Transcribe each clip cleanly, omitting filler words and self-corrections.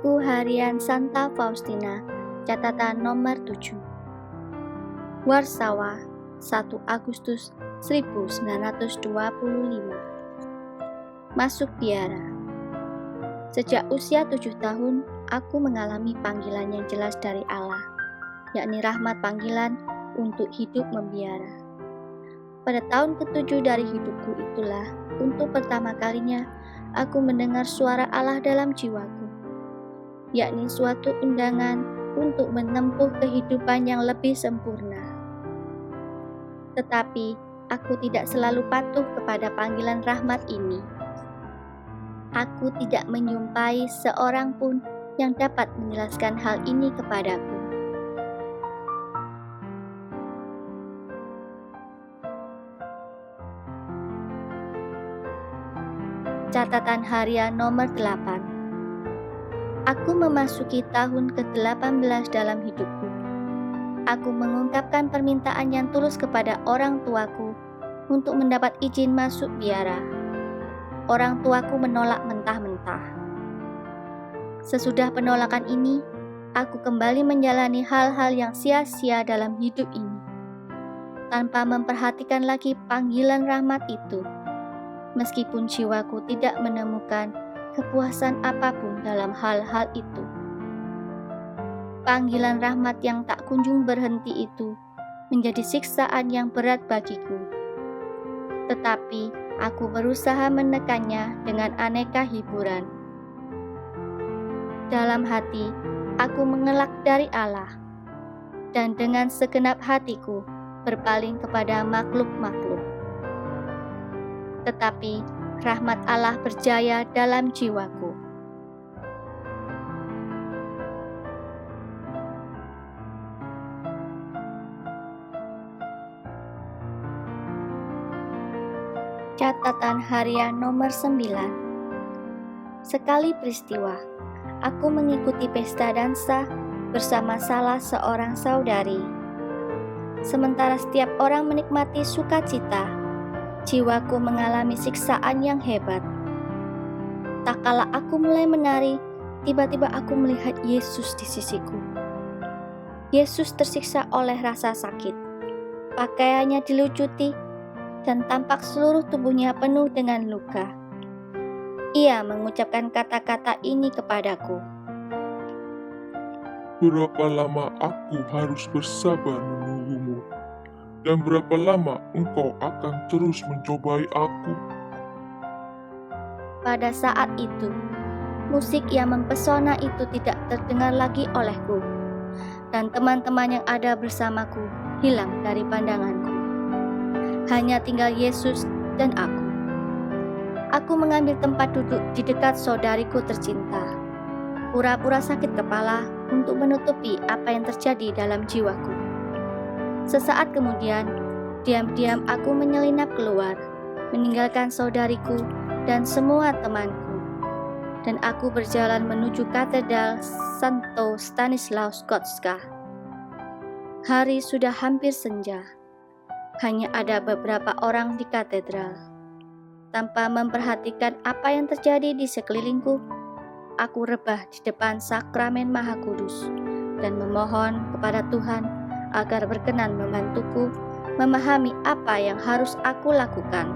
Buku Harian Santa Faustina, catatan nomor 7. Warsawa, 1 Agustus 1925. Masuk biara. Sejak usia 7 tahun, aku mengalami panggilan yang jelas dari Allah, yakni rahmat panggilan untuk hidup membiara. Pada tahun ke-7 dari hidupku itulah, untuk pertama kalinya, aku mendengar suara Allah dalam jiwaku, yakni suatu undangan untuk menempuh kehidupan yang lebih sempurna. Tetapi, aku tidak selalu patuh kepada panggilan rahmat ini. Aku tidak menyumpai seorang pun yang dapat menjelaskan hal ini kepadaku. Catatan harian nomor 8. Aku memasuki tahun ke-18 dalam hidupku. Aku mengungkapkan permintaan yang tulus kepada orang tuaku untuk mendapat izin masuk biara. Orang tuaku menolak mentah-mentah. Sesudah penolakan ini, aku kembali menjalani hal-hal yang sia-sia dalam hidup ini, tanpa memperhatikan lagi panggilan rahmat itu, meskipun jiwaku tidak menemukan kepuasan apapun dalam hal-hal itu. Panggilan rahmat yang tak kunjung berhenti itu menjadi siksaan yang berat bagiku. Tetapi aku berusaha menekannya dengan aneka hiburan. Dalam hati, aku mengelak dari Allah, dan dengan segenap hatiku berpaling kepada makhluk-makhluk. Tetapi rahmat Allah berjaya dalam jiwaku. Catatan harian nomor 9. Sekali peristiwa, aku mengikuti pesta dansa bersama salah seorang saudari. Sementara setiap orang menikmati sukacita, jiwaku mengalami siksaan yang hebat. Tak kala aku mulai menari, tiba-tiba aku melihat Yesus di sisiku. Yesus tersiksa oleh rasa sakit. Pakaiannya dilucuti, dan tampak seluruh tubuhnya penuh dengan luka. Ia mengucapkan kata-kata ini kepadaku. Berapa lama aku harus bersabar menunggumu? Dan berapa lama engkau akan terus mencobai aku? Pada saat itu, musik yang mempesona itu tidak terdengar lagi olehku, dan teman-teman yang ada bersamaku hilang dari pandanganku. Hanya tinggal Yesus dan aku. Aku mengambil tempat duduk di dekat saudariku tercinta, pura-pura sakit kepala untuk menutupi apa yang terjadi dalam jiwaku. Sesaat kemudian, diam-diam aku menyelinap keluar, meninggalkan saudariku dan semua temanku, dan aku berjalan menuju katedral Santo Stanislaus Gotska. Hari sudah hampir senja. Hanya ada beberapa orang di katedral. Tanpa memperhatikan apa yang terjadi di sekelilingku, aku rebah di depan sakramen Maha Kudus dan memohon kepada Tuhan agar berkenan membantuku memahami apa yang harus aku lakukan.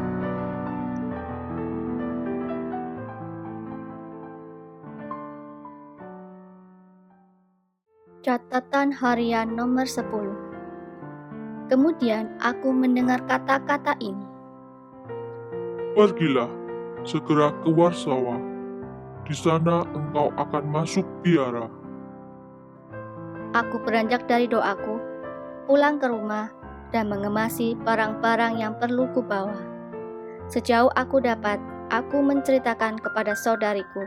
Catatan harian nomor 10. Kemudian aku mendengar kata-kata ini. Pergilah, segera ke Warsawa. Di sana engkau akan masuk biara. Aku beranjak dari doaku, pulang ke rumah, dan mengemasi barang-barang yang perlu kubawa. Sejauh aku dapat, aku menceritakan kepada saudariku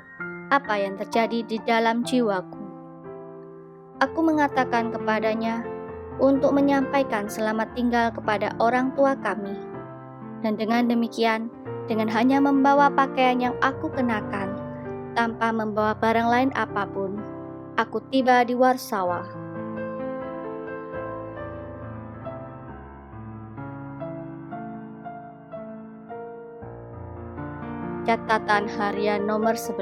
apa yang terjadi di dalam jiwaku. Aku mengatakan kepadanya untuk menyampaikan selamat tinggal kepada orang tua kami. Dan dengan demikian, dengan hanya membawa pakaian yang aku kenakan, tanpa membawa barang lain apapun, aku tiba di Warsawa. Catatan harian nomor 11.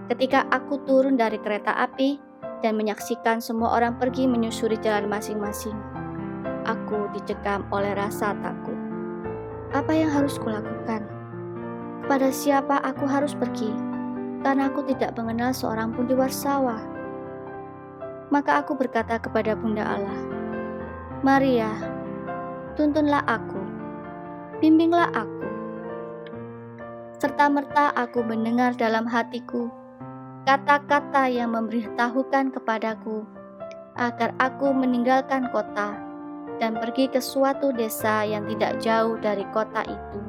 Ketika aku turun dari kereta api dan menyaksikan semua orang pergi menyusuri jalan masing-masing, aku dicekam oleh rasa takut. Apa yang harus kulakukan? Kepada siapa aku harus pergi? Karena aku tidak mengenal seorang pun di Warsawa. Maka aku berkata kepada Bunda Allah, Maria, tuntunlah aku, bimbinglah aku. Serta-merta aku mendengar dalam hatiku kata-kata yang memberitahukan kepadaku agar aku meninggalkan kota dan pergi ke suatu desa yang tidak jauh dari kota itu,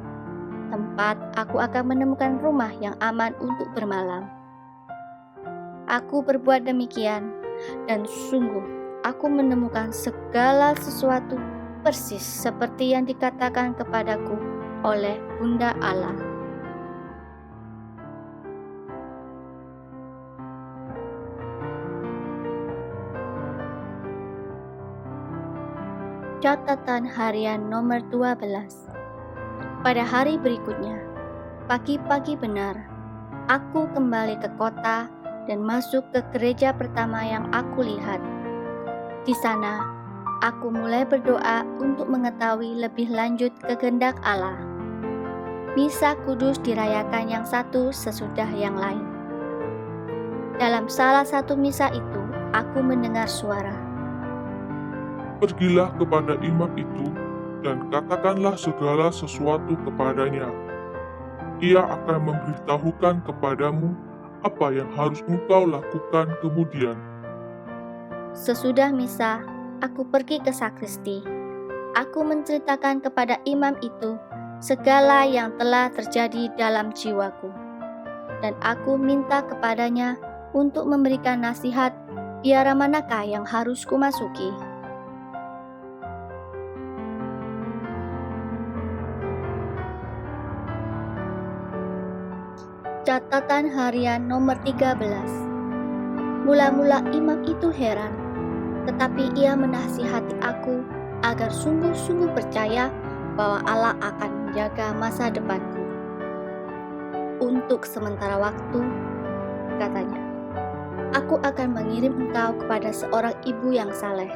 tempat aku akan menemukan rumah yang aman untuk bermalam. Aku berbuat demikian, dan sungguh aku menemukan segala sesuatu persis seperti yang dikatakan kepadaku oleh Bunda Allah. Catatan harian nomor 12. Pada hari berikutnya, pagi-pagi benar, aku kembali ke kota dan masuk ke gereja pertama yang aku lihat. Di sana, aku mulai berdoa untuk mengetahui lebih lanjut kehendak Allah. Misa kudus dirayakan yang satu sesudah yang lain. Dalam salah satu misa itu, aku mendengar suara, Pergilah kepada imam itu dan katakanlah segala sesuatu kepadanya. Ia akan memberitahukan kepadamu apa yang harus engkau lakukan kemudian. Sesudah misa, aku pergi ke sakristi. Aku menceritakan kepada imam itu segala yang telah terjadi dalam jiwaku. Dan aku minta kepadanya untuk memberikan nasihat biara manakah yang harus kumasuki. Catatan harian nomor 13. Mula-mula imam itu heran, tetapi ia menasihati aku agar sungguh-sungguh percaya bahwa Allah akan menjaga masa depanku. Untuk sementara waktu, katanya, aku akan mengirim engkau kepada seorang ibu yang saleh.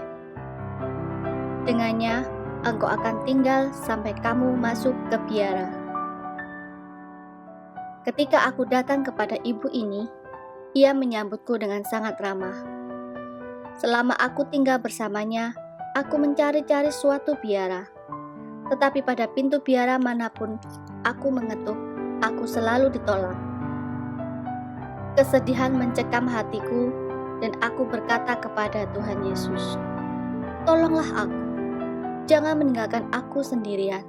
Dengannya, engkau akan tinggal sampai kamu masuk ke biara. Ketika aku datang kepada ibu ini, ia menyambutku dengan sangat ramah. Selama aku tinggal bersamanya, aku mencari-cari suatu biara. Tetapi pada pintu biara manapun aku mengetuk, aku selalu ditolak. Kesedihan mencekam hatiku, dan aku berkata kepada Tuhan Yesus, "Tolonglah aku, jangan meninggalkan aku sendirian."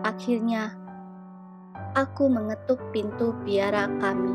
Akhirnya, aku mengetuk pintu biara kami.